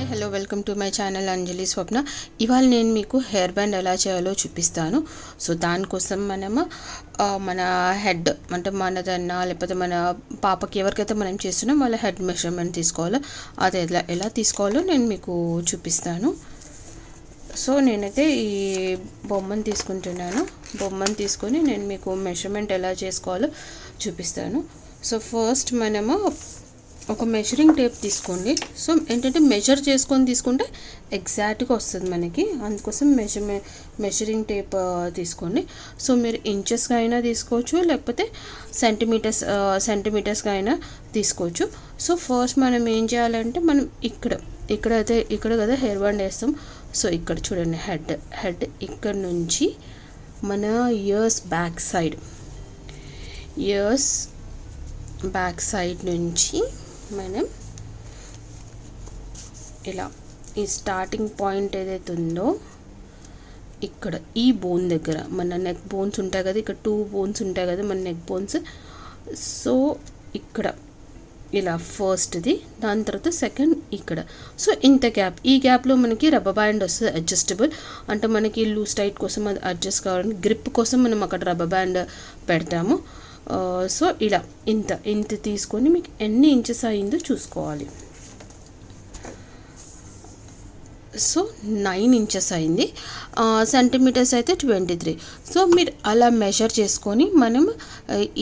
Hi hello welcome to my channel Anjali Swapna. ఇవాళ నేను మీకు హెయిర్ బ్యాండ్ ఎలా చేయాలో చూపిస్తాను. సో దానికోసం మనము మన హెడ్ అంటే మనదన్నా లేకపోతే మన పాపకి ఎవరికైతే మనం చేస్తున్నాం వాళ్ళ హెడ్ మెజర్మెంట్ తీసుకోవాలో అది ఎలా తీసుకోవాలో నేను మీకు చూపిస్తాను. సో నేనైతే ఈ బొమ్మను తీసుకుంటున్నాను. బొమ్మను తీసుకొని నేను మీకు మెజర్మెంట్ ఎలా చేసుకోవాలో చూపిస్తాను. సో ఫస్ట్ మనము ఒక మెజరింగ్ టేప్ తీసుకోండి. సో ఏంటంటే మెజర్ చేసుకొని తీసుకుంటే ఎగ్జాక్ట్గా వస్తుంది మనకి, అందుకోసం మెజరింగ్ టేప్ తీసుకోండి. సో మీరు ఇంచెస్గా అయినా తీసుకోవచ్చు, లేకపోతే సెంటీమీటర్స్గా అయినా తీసుకోవచ్చు. సో ఫస్ట్ మనం ఏం చేయాలంటే మనం ఇక్కడ కదా హెయిర్ బ్యాండ్ వేస్తాం. సో ఇక్కడ చూడండి హెడ్ ఇక్కడ నుంచి మన ఇయర్స్ బ్యాక్ సైడ్ నుంచి మనం ఇలా ఈ స్టార్టింగ్ పాయింట్ ఏదైతే ఉందో ఇక్కడ ఈ బోన్ దగ్గర మన నెక్ బోన్స్ ఉంటాయి కదా, ఇక్కడ 2 బోన్స్ ఉంటాయి కదా మన నెక్ బోన్స్. సో ఇక్కడ ఇలా ఫస్ట్ది, దాని తర్వాత సెకండ్ ఇక్కడ. సో ఇంత గ్యాప్, ఈ గ్యాప్లో మనకి రబ్బర్ బ్యాండ్ వస్తుంది అడ్జస్టబుల్. అంటే మనకి లూజ్ టైట్ కోసం అది అడ్జస్ట్ కావాలని గ్రిప్ కోసం మనం అక్కడ రబ్బర్ బ్యాండ్ పెడతాము. సో ఇలా ఇంత తీసుకొని మీకు ఎన్ని ఇంచెస్ అయిందో చూసుకోవాలి. సో 9 ఇంచెస్ అయింది. సెంటీమీటర్స్ అయితే 23. సో మీరు అలా మెజర్ చేసుకొని మనం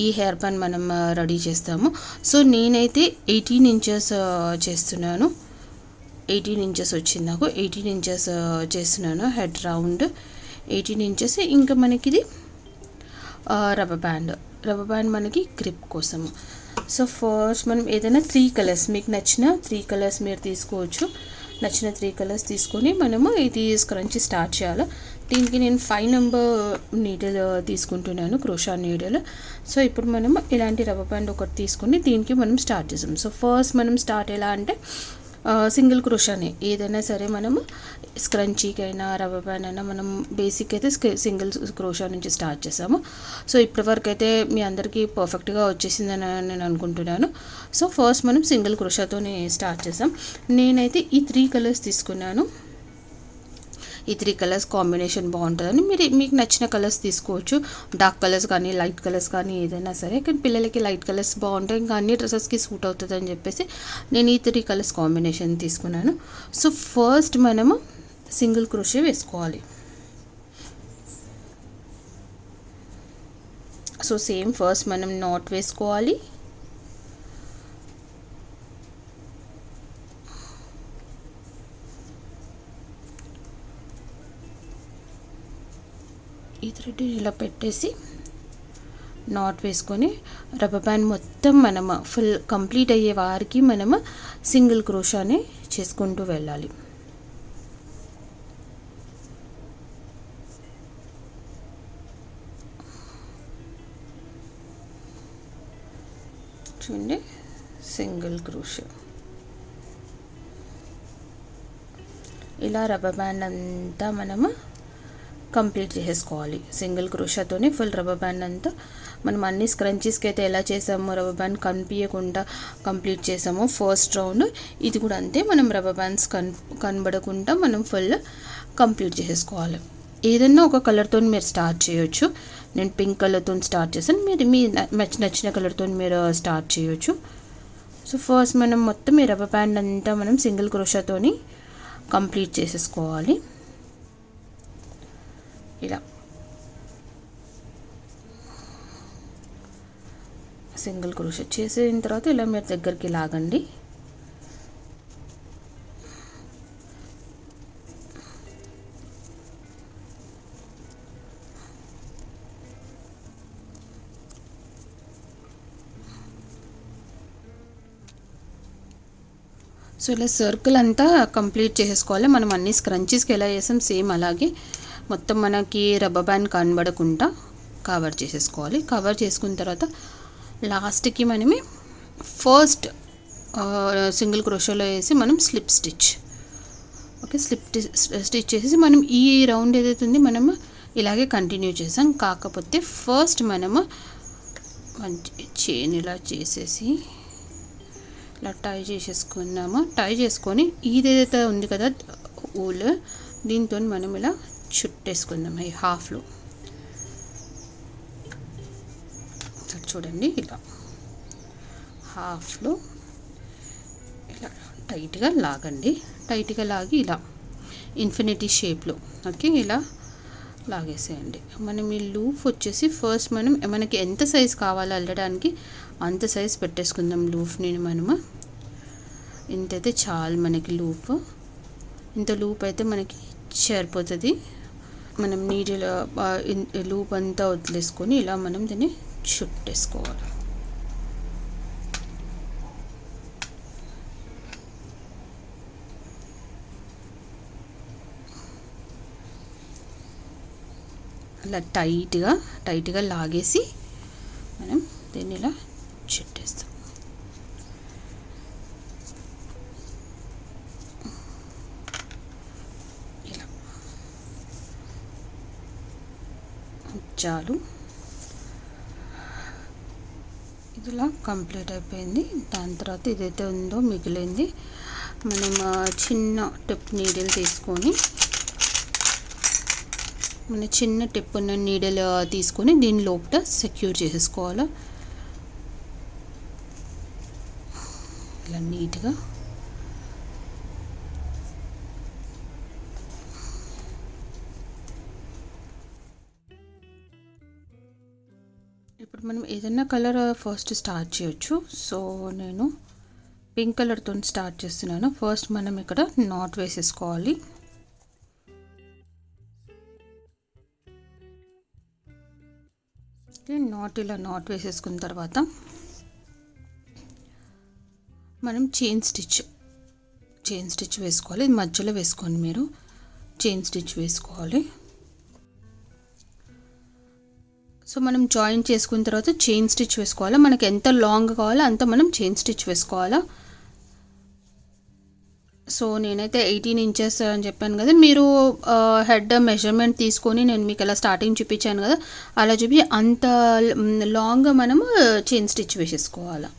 ఈ హెయిర్ బ్యాండ్ మనం రెడీ చేస్తాము. సో నేనైతే 18 ఇంచెస్ చేస్తున్నాను. 18 ఇంచెస్ వచ్చింది నాకు. 18 ఇంచెస్ చేస్తున్నాను హెడ్ రౌండ్ 18 ఇంచెస్. ఇంకా మనకి ఇది రబ్బర్ బ్యాండ్ మనకి గ్రిప్ కోసము. సో ఫస్ట్ మనం ఏదైనా 3 కలర్స్, మీకు నచ్చిన 3 కలర్స్ మీరు తీసుకోవచ్చు. నచ్చిన 3 కలర్స్ తీసుకొని మనము ఇది స్క్రంచి స్టార్ట్ చేయాలి. దీనికి నేను 5 నెంబర్ నీడిల్ తీసుకుంటున్నాను, క్రోషా నీడిల్. సో ఇప్పుడు మనము ఇలాంటి రబ్బర్ బ్యాండ్ ఒకటి తీసుకొని దీనికి మనం స్టార్ట్ చేసాం. సో ఫస్ట్ మనం స్టార్ట్ ఎలా అంటే సింగిల్ క్రోషానే, ఏదైనా సరే మనము స్క్రంచీకైనా రబ్బర్ బ్యాండ్ అయినా మనం బేసిక్ అయితే సింగిల్ క్రోషా నుంచి స్టార్ట్ చేసాము. సో ఇప్పటివరకు అయితే మీ అందరికీ పర్ఫెక్ట్గా వచ్చేసిందని నేను అనుకుంటున్నాను. సో ఫస్ట్ మనం సింగిల్ క్రోషాతోనే స్టార్ట్ చేసాం. నేనైతే ఈ 3 కలర్స్ తీసుకున్నాను. ఈ 3 కలర్స్ కాంబినేషన్ బాగుంటుందని మీకు నచ్చిన కలర్స్ తీసుకోవచ్చు. డార్క్ కలర్స్ కానీ లైట్ కలర్స్ కానీ ఏదైనా సరే, కానీ పిల్లలకి లైట్ కలర్స్ బాగుంటాయి, ఇంకా అన్ని డ్రెస్సెస్కి సూట్ అవుతుంది అని చెప్పేసి నేను ఈ 3 కలర్స్ కాంబినేషన్ తీసుకున్నాను. సో ఫస్ట్ మనము సింగిల్ క్రోషే వేసుకోవాలి. సో సేమ్ ఫస్ట్ మనం నాట్ వేసుకోవాలి. ఈ థ్రెడ్ ఇలా పెట్టేసి నాట్ వేసుకొని రబ్బర్ బ్యాండ్ మొత్తం మనము ఫుల్ కంప్లీట్ అయ్యే వారికి మనము సింగిల్ క్రోషానే చేసుకుంటూ వెళ్ళాలి. చూడండి సింగిల్ క్రోషా. ఇలా రబ్బర్ బ్యాండ్ అంతా మనము కంప్లీట్ చేసేసుకోవాలి. సింగిల్ క్రోషాతోనే ఫుల్ రబ్బర్ బ్యాండ్ అంతా మనం అన్ని స్క్రంచీస్కి అయితే ఎలా చేసామో రబ్బర్ బ్యాండ్ కనిపించకుండా కంప్లీట్ చేసామో ఫస్ట్ రౌండ్, ఇది కూడా అంతే. మనం రబ్బర్ బ్యాండ్స్ కనబడకుండా మనం ఫుల్ కంప్లీట్ చేసేసుకోవాలి. ఏదన్నా ఒక కలర్తో మీరు స్టార్ట్ చేయొచ్చు. నేను పింక్ కలర్తో స్టార్ట్ చేశాను, మీరు మీ నచ్చిన కలర్తో మీరు స్టార్ట్ చేయొచ్చు. సో ఫస్ట్ మనం మొత్తం ఈ రబ్బర్ బ్యాండ్ అంతా మనం సింగిల్ క్రోషాతోని కంప్లీట్ చేసేసుకోవాలి. ఇలా సింగిల్ క్రోషా చేసిన తర్వాత ఇలా మీరు దగ్గరికి లాగండి. సో ఇలా సర్కిల్ అంతా కంప్లీట్ చేసేసుకోవాలి. మనం అన్ని స్క్రంచీస్కి ఎలా చేసాం సేమ్ అలాగే మొత్తం మనకి రబ్బర్ బ్యాండ్ కనబడకుండా కవర్ చేసేసుకోవాలి. కవర్ చేసుకున్న తర్వాత లాస్ట్కి మనమే ఫస్ట్ సింగిల్ క్రోషాలో వేసి మనం స్లిప్ స్టిచ్ చేసి మనం ఈ రౌండ్ ఏదైతే ఉంది మనము ఇలాగే కంటిన్యూ చేసాం. కాకపోతే ఫస్ట్ మనము చైన్ ఇలా చేసేసి ఇలా టై చేసేసుకున్నాము. టై చేసుకొని ఇదేదైతే ఉంది కదా ఊల్, దీంతో మనం ఇలా చుట్టేసుకుందాం ఈ హాఫ్లో. చూడండి ఇలా హాఫ్లో ఇలా టైట్గా లాగండి. టైట్గా లాగి ఇలా ఇన్ఫినిటీ షేప్లో ఓకే ఇలా లాగేసేయండి. మనం ఈ లూప్ వచ్చేసి ఫస్ట్ మనకి ఎంత సైజ్ కావాలో అల్లడానికి అంత సైజ్ పెట్టేసుకుందాం లూప్ని. మనము ఇంతైతే చాలు మనకి లూప్. ఇంత లూప్ అయితే మనకి సరిపోతుంది. మనం నీడిల్ లూప్ అంతా వదిలేసుకొని ఇలా మనం దీన్ని చుట్టేసుకోవాలి. అలా టైట్గా లాగేసి మనం దీన్ని ఇలా చుట్టేస్తాం. ఇలా చాలు. ఇదిలా కంప్లీట్ అయిపోయింది. దాని తర్వాత ఇదైతే ఉందో మిగిలింది మనం చిన్న టిప్ నీడిల్ తీసుకొని, మన చిన్న టిప్ ఉన్న నీడిల్ తీసుకొని దీని లోపల సెక్యూర్ చేసేసుకోవాలి ఇలా నీట్గా. ఇప్పుడు మనం ఏదైనా కలర్ ఫస్ట్ స్టార్ట్ చేయొచ్చు. సో నేను పింక్ కలర్తో స్టార్ట్ చేస్తున్నాను. ఫస్ట్ మనం ఇక్కడ నాట్ వేసేసుకోవాలి. ఇలా నాట్ వేసేసుకున్న తర్వాత మనం చైన్ స్టిచ్ వేసుకోవాలి. ఇది మధ్యలో వేసుకోండి, మీరు చైన్ స్టిచ్ వేసుకోవాలి. సో మనం జాయిన్ చేసుకున్న తర్వాత చైన్ స్టిచ్ వేసుకోవాలి. మనకి ఎంత లాంగ్ కావాలో అంత మనం చైన్ స్టిచ్ వేసుకోవాలా. సో నేనైతే 18 ఇంచెస్ అని చెప్పాను కదా, మీరు హెడ్ మెజర్మెంట్ తీసుకొని నేను మీకు అలా స్టార్టింగ్ చూపించాను కదా, అలా చూపి అంత లాంగ్ మనము చైన్ స్టిచ్ వేసేసుకోవాలి.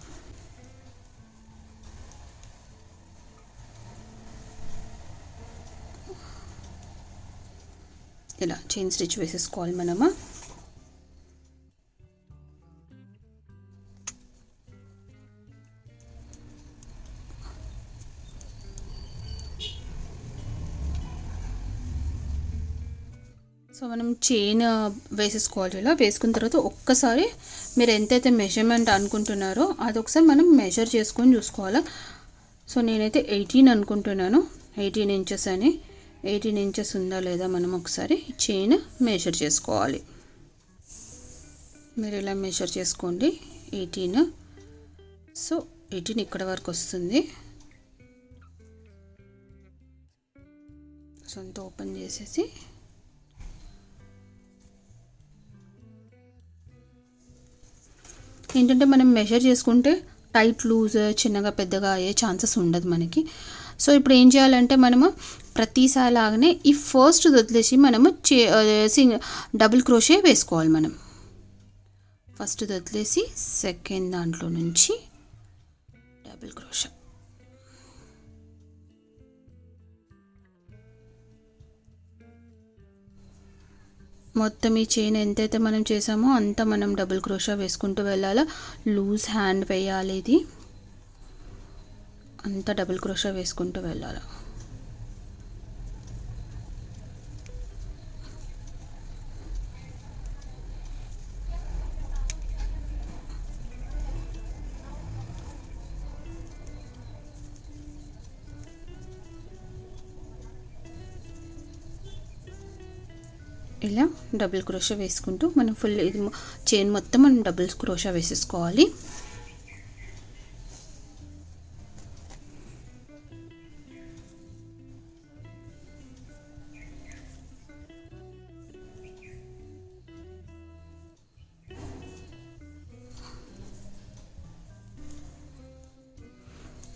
ఇలా చైన్ స్టిచ్ వేసేసుకోవాలి మనము. సో మనం చైన్ వేసేసుకోవాలి. ఇలా వేసుకున్న తర్వాత ఒక్కసారి మీరు ఎంతైతే మెజర్మెంట్ అనుకుంటున్నారో అది ఒకసారి మనం మెజర్ చేసుకొని చూసుకోవాలి. సో నేనైతే 18 అనుకుంటున్నాను, 18 ఇంచెస్ అని. 18 ఇంచెస్ ఉందా లేదా మనం ఒకసారి చైన్ మెజర్ చేసుకోవాలి. మీరు ఇలా మెజర్ చేసుకోండి 18. సో 18 ఇక్కడ వరకు వస్తుంది. సో అంతా ఓపెన్ చేసేసి ఏంటంటే మనం మెజర్ చేసుకుంటే టైట్ లూజ్ చిన్నగా పెద్దగా అయ్యే ఛాన్సెస్ ఉండదు మనకి. సో ఇప్పుడు ఏం చేయాలంటే మనము ప్రతిసారి లాగానే ఈ ఫస్ట్ వదిలేసి మనము డబుల్ క్రోషే వేసుకోవాలి. మనం ఫస్ట్ వదిలేసి సెకండ్ దాంట్లో నుంచి డబుల్ క్రోషే. మొత్తం ఈ చైన్ ఎంతైతే మనం చేసామో అంత మనం డబుల్ క్రోషా వేసుకుంటూ వెళ్ళాలి. లూజ్ హ్యాండ్ వేయాలి, ఇది అంత డబుల్ క్రోషా వేసుకుంటూ వెళ్ళాలి. ఇలా డబుల్ క్రోషా వేసుకుంటూ మనం ఫుల్ ఇది చైన్ మొత్తం మనం డబుల్ క్రోషా వేసేసుకోవాలి.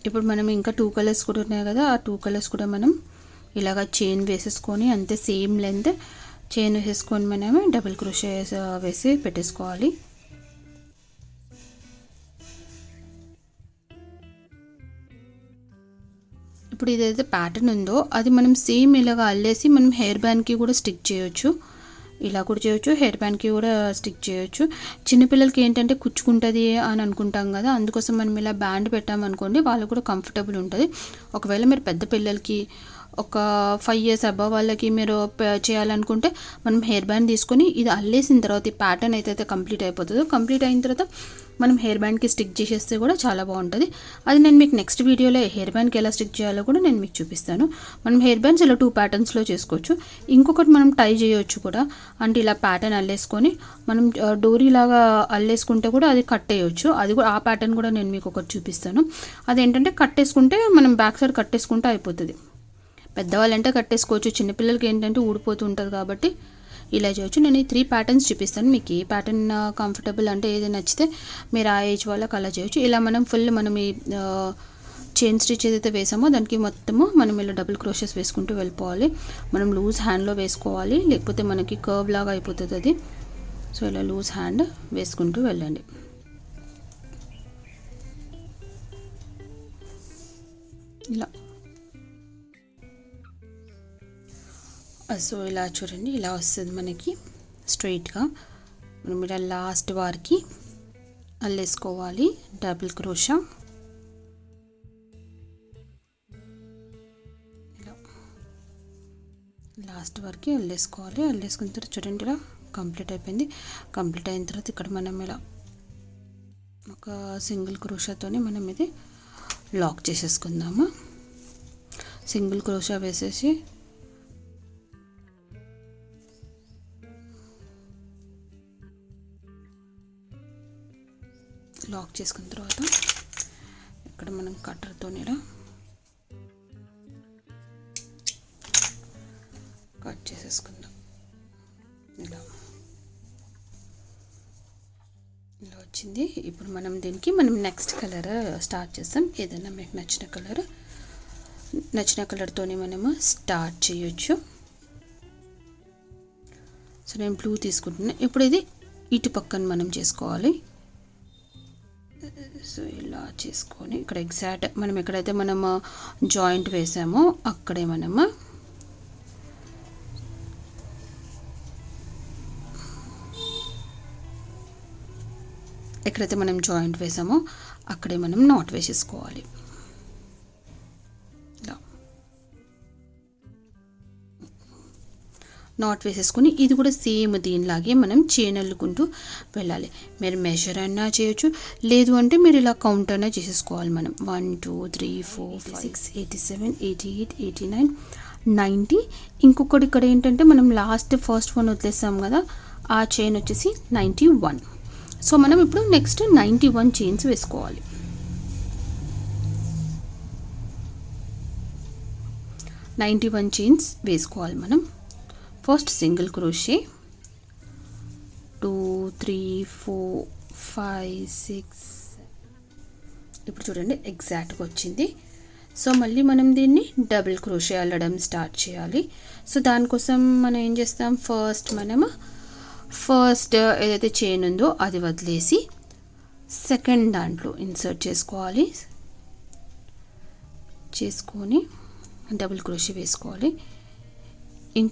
ఇప్పుడు మనం ఇంకా 2 కలర్స్ కూడా ఉన్నాయి కదా, ఆ 2 కలర్స్ కూడా మనం ఇలాగ చైన్ వేసేసుకొని అంతే సేమ్ లెంత్ చైన్ వేసుకొని మనమే డబుల్ క్రోషే వేసి పెట్టేసుకోవాలి. ఇప్పుడు ఏదైతే ప్యాటర్న్ ఉందో అది మనం సేమ్ ఇలాగ అల్లేసి మనం హెయిర్ బ్యాండ్కి కూడా స్టిక్ చేయొచ్చు. ఇలా కూడా చేయొచ్చు, హెయిర్ బ్యాండ్కి కూడా స్టిక్ చేయొచ్చు. చిన్నపిల్లలకి ఏంటంటే కుచ్చుకుంటుంది అని అనుకుంటాం కదా, అందుకోసం మనం ఇలా బ్యాండ్ పెట్టామనుకోండి వాళ్ళకు కూడా కంఫర్టబుల్ ఉంటుంది. ఒకవేళ మీరు పెద్ద పిల్లలకి ఒక 5 years అబవ్ వాళ్ళకి మీరు చేయాలనుకుంటే మనం హెయిర్ బ్యాండ్ తీసుకొని ఇది అల్లేసిన తర్వాత ఈ ప్యాటర్న్ అయితే కంప్లీట్ అయిపోతుందో, కంప్లీట్ అయిన తర్వాత మనం హెయిర్ బ్యాండ్కి స్టిక్ చేసేస్తే కూడా చాలా బాగుంటుంది. అది నేను మీకు నెక్స్ట్ వీడియోలో హెయిర్ బ్యాండ్కి ఎలా స్టిక్ చేయాలో కూడా నేను మీకు చూపిస్తాను. మనం హెయిర్ బ్యాండ్స్ ఇలా 2 ప్యాటర్న్స్లో చేసుకోవచ్చు. ఇంకొకటి మనం టై చేయొచ్చు కూడా, అంటే ఇలా ప్యాటర్న్ అల్లేసుకొని మనం డోరీ లాగా అల్లేసుకుంటే కూడా అది కట్టేయచ్చు. అది కూడా ఆ ప్యాటర్న్ కూడా నేను మీకు ఒకటి చూపిస్తాను. అదేంటంటే కట్టేసుకుంటే మనం బ్యాక్ సైడ్ కట్టేసుకుంటే అయిపోతుంది. పెద్దవాళ్ళంటే కట్టేసుకోవచ్చు, చిన్నపిల్లలకి ఏంటంటే ఊడిపోతూ ఉంటుంది కాబట్టి ఇలా చేయొచ్చు. నేను ఈ 3 ప్యాటర్న్స్ చూపిస్తాను. మీకు ఏ ప్యాటర్న్ కంఫర్టబుల్ అంటే ఏది నచ్చితే మీరు ఆ ఏజ్ వాళ్ళకి అలా చేయొచ్చు. ఇలా మనం ఫుల్ మనం ఈ చైన్ స్టిచ్ ఏదైతే వేసామో దానికి మొత్తము మనం ఇలా డబుల్ క్రోషెస్ వేసుకుంటూ వెళ్ళిపోవాలి. మనం లూజ్ హ్యాండ్లో వేసుకోవాలి, లేకపోతే మనకి కర్వ్ లాగా అయిపోతుంది అది. సో ఇలా లూజ్ హ్యాండ్ వేసుకుంటూ వెళ్ళండి. ఇలా సో ఇలా చూడండి, ఇలా వస్తుంది మనకి స్ట్రైట్గా. మనం ఇలా లాస్ట్ వారికి అల్లేసుకోవాలి డబుల్ క్రోషా. ఇలా లాస్ట్ వరకు అల్లేసుకోవాలి. అల్లేసుకున్న తర్వాత చూడండి ఇలా కంప్లీట్ అయిపోయింది. కంప్లీట్ అయిన తర్వాత ఇక్కడ మనం ఇలా ఒక సింగిల్ క్రోషాతోనే మనం ఇది లాక్ చేసేసుకుందాము. సింగిల్ క్రోషా వేసేసి లాక్ చేసుకున్న తర్వాత ఇక్కడ మనం కట్టర్తో ఇలా కట్ చేసేసుకుందాం. ఇలా ఇలా వచ్చింది. ఇప్పుడు మనం దీనికి నెక్స్ట్ కలర్ స్టార్ట్ చేస్తాం. ఏదైనా మీకు నచ్చిన కలర్తోనే మనము స్టార్ట్ చేయొచ్చు. సో నేను బ్లూ తీసుకుంటున్నాను. ఇప్పుడు ఇది ఇటు పక్కన మనం చేసుకోవాలి. సో ఇలా చేసుకొని ఇక్కడ ఎగ్జాక్ట్ మనం ఎక్కడైతే మనము జాయింట్ వేసామో అక్కడే మనము నాట్ వేసేసుకోవాలి. ఇలా నాట్ వేసేసుకొని ఇది కూడా సేమ్ దీనిలాగే మనం చైన్ అల్లుకుంటూ వెళ్ళాలి. మీరు మెజర్ అయినా చేయొచ్చు, లేదు అంటే మీరు ఇలా కౌంట్ అయినా చేసేసుకోవాలి. మనం 1 2 3 4 5 6 87 88 89 90. ఇంకొకటి ఇక్కడ ఏంటంటే మనం ఫస్ట్ వన్ వదిలేసాం కదా, ఆ చైన్ వచ్చేసి 91. సో మనం ఇప్పుడు నెక్స్ట్ 91 చైన్స్ వేసుకోవాలి. 91 చైన్స్ వేసుకోవాలి మనం. First single crochet 2 3 4 5 6. ఇప్పుడు చూడండి ఎగ్జాక్ట్గా వచ్చింది. సో మళ్ళీ మనం దీన్ని డబుల్ క్రోషే అల్లడం స్టార్ట్ చేయాలి. సో దానికోసం మనం ఏం చేస్తాం, ఫస్ట్ ఏదైతే చైన్ ఉందో అది వదిలేసి సెకండ్ దాంట్లో ఇన్సర్ట్ చేసుకొని డబుల్ క్రోషే వేసుకోవాలి.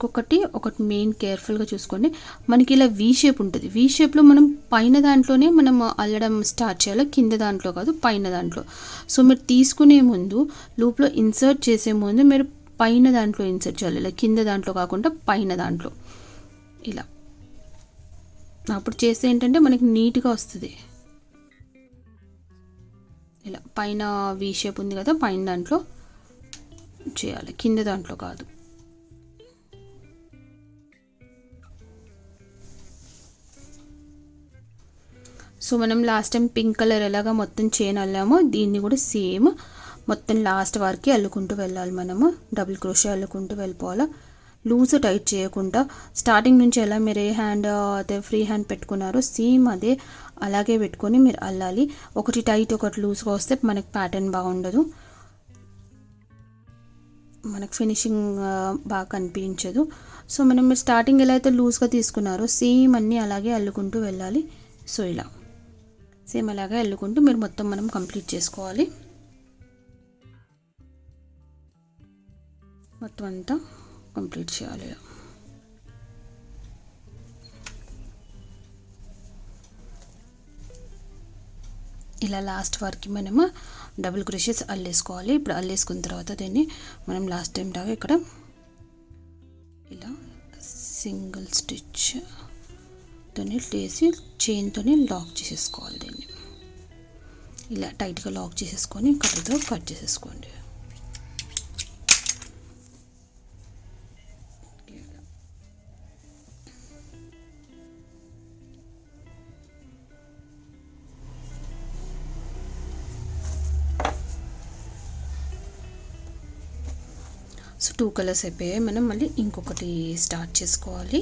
ఒకటి మెయిన్ కేర్ఫుల్గా చూసుకోండి, మనకి ఇలా వీ షేప్ ఉంటుంది. వీ షేప్లో మనం పైన దాంట్లోనే మనం అల్లడం స్టార్ట్ చేయాలి, కింద దాంట్లో కాదు, పైన దాంట్లో. సో మీరు తీసుకునే ముందు లూప్లో ఇన్సర్ట్ చేసే ముందు మీరు పైన దాంట్లో ఇన్సర్ట్ చేయాలి, ఇలా కింద దాంట్లో కాకుండా పైన దాంట్లో. ఇలా అప్పుడు చేస్తే ఏంటంటే మనకి నీట్గా వస్తుంది. ఇలా పైన వీ షేప్ ఉంది కదా, పైన దాంట్లో చేయాలి, కింద దాంట్లో కాదు. సో మనం లాస్ట్ టైం పింక్ కలర్ ఎలాగా మొత్తం చైన్ అల్లామో దీన్ని కూడా సేమ్ మొత్తం లాస్ట్ వరకు అల్లుకుంటూ వెళ్ళాలి. మనము డబుల్ క్రోషే అల్లుకుంటూ వెళ్ళిపోవాలి, లూజ్ టైట్ చేయకుండా. స్టార్టింగ్ నుంచి ఎలా మీరు ఏ హ్యాండ్ అదే ఫ్రీ హ్యాండ్ పెట్టుకున్నారో సేమ్ అదే అలాగే పెట్టుకొని మీరు అల్లాలి. ఒకటి టైట్ ఒకటి లూజ్గా వస్తే మనకి ప్యాటర్న్ బాగుండదు, మనకు ఫినిషింగ్ బాగా కనిపించదు. సో మీరు స్టార్టింగ్ ఎలా అయితే లూజ్గా తీసుకున్నారో సేమ్ అన్నీ అలాగే అల్లుకుంటూ వెళ్ళాలి. సో ఇలా సేమ్ అలాగే అల్లుకుంటూ మీరు మొత్తం మనం కంప్లీట్ చేసుకోవాలి. మొత్తం అంతా కంప్లీట్ చేయాలి. ఇలా లాస్ట్ వరకు మనము డబుల్ క్రోషెస్ అల్లేసుకోవాలి. ఇప్పుడు అల్లేసుకున్న తర్వాత దీన్ని మనం లాస్ట్ టైం లాగా ఇక్కడ ఇలా సింగిల్ స్టిచ్ తోని వేసి చైన్తోని లాక్ చేసేసుకోవాలి. దీన్ని ఇలా టైట్గా లాక్ చేసేసుకొని కట్టతో కట్ చేసేసుకోండి. సో 2 కలర్స్ అయిపోయాయి. మనం మళ్ళీ ఇంకొకటి స్టార్ట్ చేసుకోవాలి.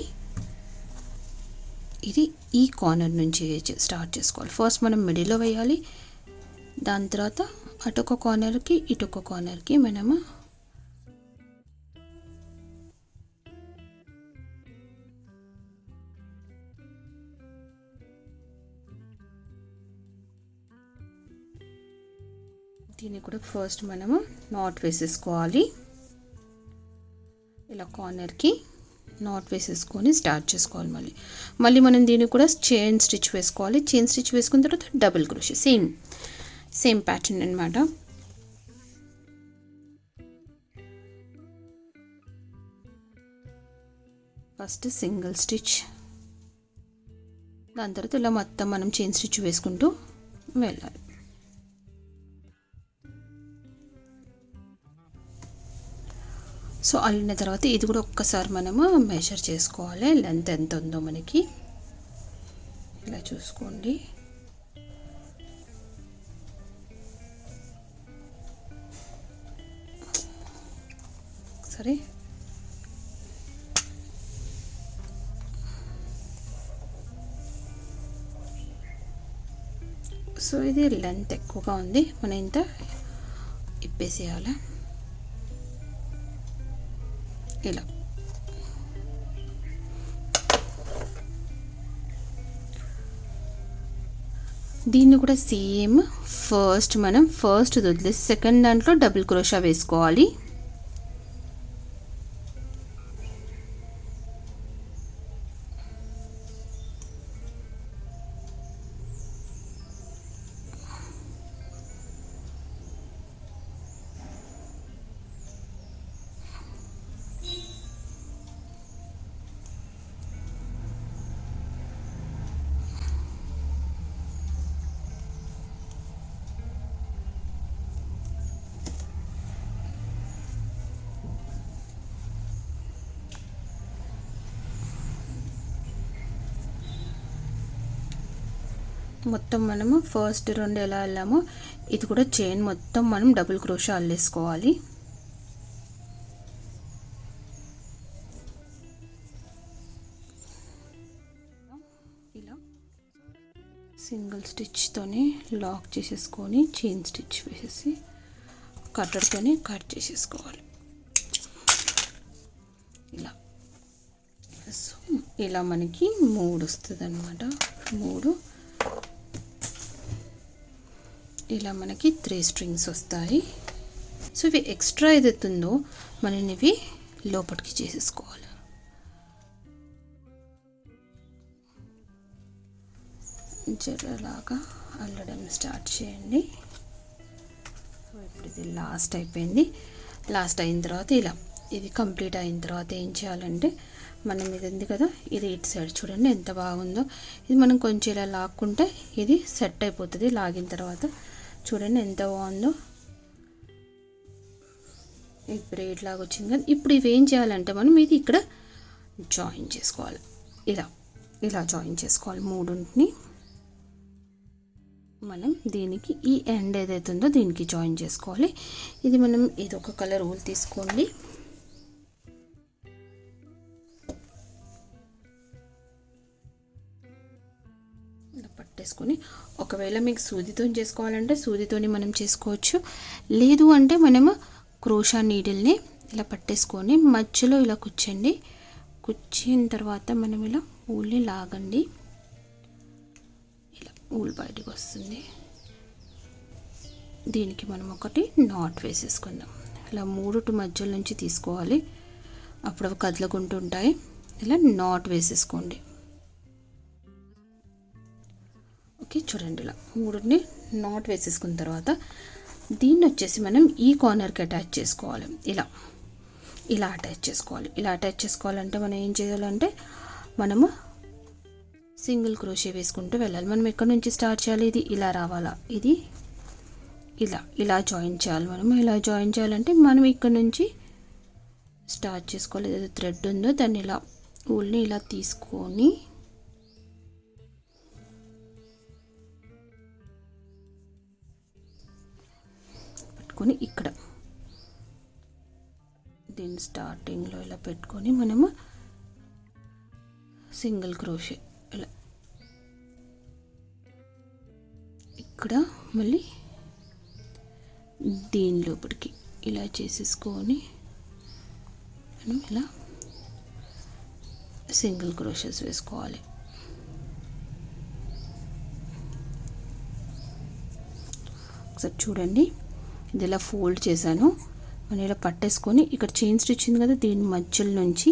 ఇది ఈ కార్నర్ నుంచి స్టార్ట్ చేసుకోవాలి. ఫస్ట్ మనం మిడిల్లో వేయాలి. దాని తర్వాత అటొక కార్నర్కి ఇటొక కార్నర్కి మనము దీన్ని కూడా ఫస్ట్ మనము నాట్ వేసేసుకోవాలి. ఇలా కార్నర్కి నాట్ వేసేసుకొని స్టార్ట్ చేసుకోవాలి. మళ్ళీ మనం దీన్ని కూడా చైన్ స్టిచ్ వేసుకోవాలి. చైన్ స్టిచ్ వేసుకున్న తర్వాత డబుల్ క్రోషే సేమ్ ప్యాటర్న్ అన్నమాట. ఫస్ట్ సింగిల్ స్టిచ్, దాని తర్వాత ఇలా మొత్తం మనం చైన్ స్టిచ్ వేసుకుంటూ వెళ్ళాలి. సో అల్లిన తర్వాత ఇది కూడా ఒక్కసారి మనము మెజర్ చేసుకోవాలి. లెంత్ ఎంత ఉందో మనకి ఇలా చూసుకోండి. సరే, సో ఇది లెంత్ ఎక్కువగా ఉంది, మనం ఇంత ఇప్పేసేయాలి. ఇలా దీన్ని కూడా సేమ్ మనం ఫస్ట్ వదిలేసి సెకండ్ దాంట్లో డబుల్ క్రోషా వేసుకోవాలి. మొత్తం మనము ఫస్ట్ 2 ఎలా వెళ్ళామో ఇది కూడా చైన్ మొత్తం మనం డబుల్ క్రోషా అల్లేసుకోవాలి. ఇలా సింగిల్ స్టిచ్తోనే లాక్ చేసేసుకొని చైన్ స్టిచ్ వేసేసి కట్టర్తోనే కట్ చేసేసుకోవాలి. ఇలా మనకి 3 వస్తుంది అన్నమాట. 3 ఇలా మనకి 3 స్ట్రింగ్స్ వస్తాయి. సో ఇవి ఎక్స్ట్రా ఏదైతుందో మనం ఇవి లోపలికి చేసేసుకోవాలి. జరలాగా అల్లడం స్టార్ట్ చేయండి. సో ఇప్పుడు ఇది లాస్ట్ అయిపోయింది. లాస్ట్ అయిన తర్వాత ఇలా ఇది కంప్లీట్ అయిన తర్వాత ఏం చేయాలంటే మనం ఇది ఉంది కదా, ఇది ఇటు సైడ్ చూడండి ఎంత బాగుందో. ఇది మనం కొంచెం ఇలా లాక్కుంటే ఇది సెట్ అయిపోతుంది. లాగిన తర్వాత చూడండి ఎంత బాగుందో. ఇప్పుడు ఇట్లాగా వచ్చింది కదా. ఇప్పుడు ఇవి ఏం చేయాలంటే మనం ఇది ఇక్కడ జాయిన్ చేసుకోవాలి. ఇలా జాయిన్ చేసుకోవాలి. 3ని మనం దీనికి ఈ ఎండ్ ఏదైతే ఉందో దీనికి జాయిన్ చేసుకోవాలి. ఇది మనం ఇది ఒక కలర్ ఊల్ తీసుకోండి. పట్టేసుకొని ఒకవేళ మీకు సూదితో చేసుకోవాలంటే సూదితోని మనం చేసుకోవచ్చు. లేదు అంటే మనము క్రోషా నీడిల్ని ఇలా పట్టేసుకొని మధ్యలో ఇలా కూర్చోండి. కూర్చిన తర్వాత మనం ఇలా ఊల్ని లాగండి. ఇలా ఊల్ బయటకు వస్తుంది. దీనికి మనం ఒకటి నాట్ వేసేసుకుందాం. ఇలా 3 మధ్యల నుంచి తీసుకోవాలి, అప్పుడు అవి కదలకుంటూ ఉంటాయి. ఇలా నాట్ వేసేసుకోండి. ఓకే, చూడండి ఇలా 3ని నాట్ వేసేసుకున్న తర్వాత దీన్ని వచ్చేసి మనం ఈ కార్నర్కి అటాచ్ చేసుకోవాలి. ఇలా అటాచ్ చేసుకోవాలి. ఇలా అటాచ్ చేసుకోవాలంటే మనం ఏం చేయాలంటే మనము సింగిల్ క్రోషే వేసుకుంటూ వెళ్ళాలి. మనం ఎక్కడి నుంచి స్టార్ట్ చేయాలి, ఇది ఇలా రావాలా, ఇది ఇలా జాయిన్ చేయాలి. మనం ఇలా జాయిన్ చేయాలంటే మనం ఇక్కడ నుంచి స్టార్ట్ చేసుకోవాలి. ఏదైతే థ్రెడ్ ఉందో దాన్ని ఇలా ఊల్ని ఇలా తీసుకొని పెట్టుకొని ఇక్కడ దీన్ని స్టార్టింగ్లో ఇలా పెట్టుకొని మనము సింగిల్ క్రోషే ఇలా ఇక్కడ మళ్ళీ దీని లోపలికి ఇలా చేసేసుకొని మనం ఇలా సింగిల్ క్రోషెస్ వేసుకోవాలి. ఒకసారి చూడండి, ఇది ఇలా ఫోల్డ్ చేశాను. మనం ఇలా పట్టేసుకొని ఇక్కడ చైన్ స్టిచ్ ఉంది కదా దీని మధ్యల నుంచి,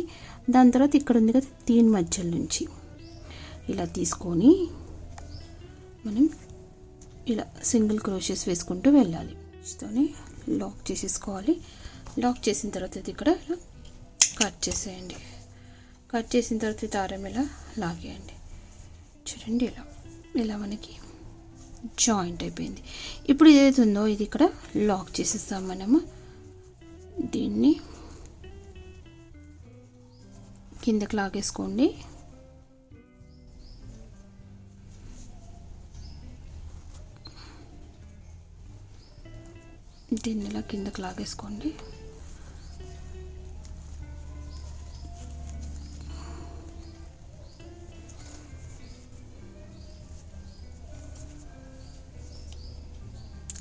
దాని తర్వాత ఇక్కడ ఉంది కదా దీని మధ్యల నుంచి ఇలా తీసుకొని మనం ఇలా సింగిల్ క్రోషెస్ వేసుకుంటూ వెళ్ళాలి. తోని లాక్ చేసేసుకోవాలి. లాక్ చేసిన తర్వాత ఇది ఇక్కడ ఇలా కట్ చేసేయండి. కట్ చేసిన తర్వాత దారం ఇలా లాగేయండి. చూడండి ఇలా మనకి జాయింట్ అయిపోయింది. ఇప్పుడు ఏదైతే ఉందో ఇది ఇక్కడ లాక్ చేసేస్తాం. మనము దీన్ని కిందకి లాగేసుకోండి. దీన్ని ఇలా కిందకి లాగేసుకోండి.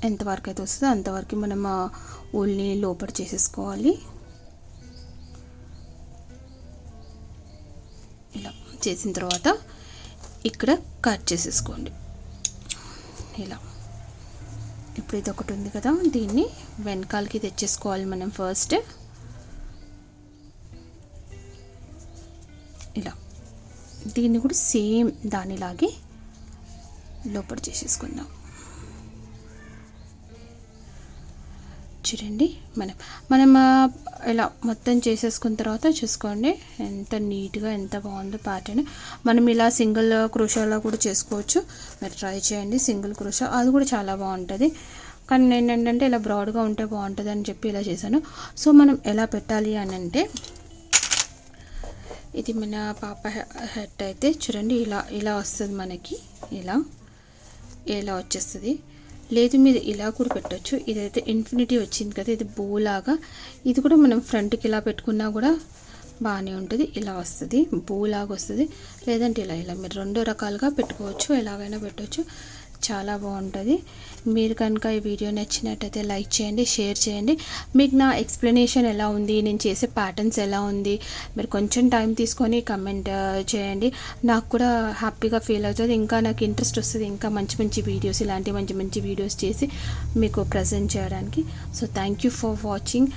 ఎంతవరకు అయితే వస్తుందో అంతవరకు మనం ఊల్ని లోపల చేసేసుకోవాలి. ఇలా చేసిన తర్వాత ఇక్కడ కట్ చేసేసుకోండి. ఇలా ఇప్పుడు ఇది ఒకటి ఉంది కదా దీన్ని వెనకాలకి తెచ్చేసుకోవాలి మనం. ఫస్ట్ ఇలా దీన్ని కూడా సేమ్ దానిలాగే లోపల చేసేసుకుందాం. చూడండి మనం ఇలా మొత్తం చేసేసుకున్న తర్వాత చూసుకోండి ఎంత నీట్గా ఎంత బాగుందో ప్యాటర్న్. మనం ఇలా సింగిల్ క్రోషాలో కూడా చేసుకోవచ్చు. మీరు ట్రై చేయండి సింగిల్ క్రోషా, అది కూడా చాలా బాగుంటుంది. కానీ నేను ఏంటంటే ఇలా బ్రాడ్గా ఉంటే బాగుంటుంది అని చెప్పి ఇలా చేశాను. సో మనం ఎలా పెట్టాలి అని అంటే, ఇది మన పాప హెడ్ అయితే చూడండి ఇలా వస్తుంది మనకి. ఇలా వచ్చేస్తుంది. లేదు మీరు ఇలా కూడా పెట్టచ్చు. ఇదైతే ఇన్ఫినిటీ వచ్చింది కదా, ఇది బో లాగా. ఇది కూడా మనం ఫ్రంట్కి ఇలా పెట్టుకున్నా కూడా బాగానే ఉంటుంది. ఇలా వస్తుంది, బో లాగా వస్తుంది. లేదంటే ఇలా మీరు 2 రకాలుగా పెట్టుకోవచ్చు, ఎలాగైనా పెట్టవచ్చు. చాలా బాగుంటుంది. మీరు కనుక ఈ వీడియో నచ్చినట్టయితే లైక్ చేయండి, షేర్ చేయండి. మీకు నా ఎక్స్ప్లెనేషన్ ఎలా ఉంది, నేను చేసే ప్యాటర్న్స్ ఎలా ఉంది, మీరు కొంచెం టైం తీసుకొని కమెంట్ చేయండి. నాకు కూడా హ్యాపీగా ఫీల్ అవుతుంది. ఇంకా నాకు ఇంట్రెస్ట్ వస్తుంది ఇంకా మంచి మంచి వీడియోస్, ఇలాంటి మంచి మంచి వీడియోస్ చేసి మీకు ప్రజెంట్ చేయడానికి. So thank you for watching.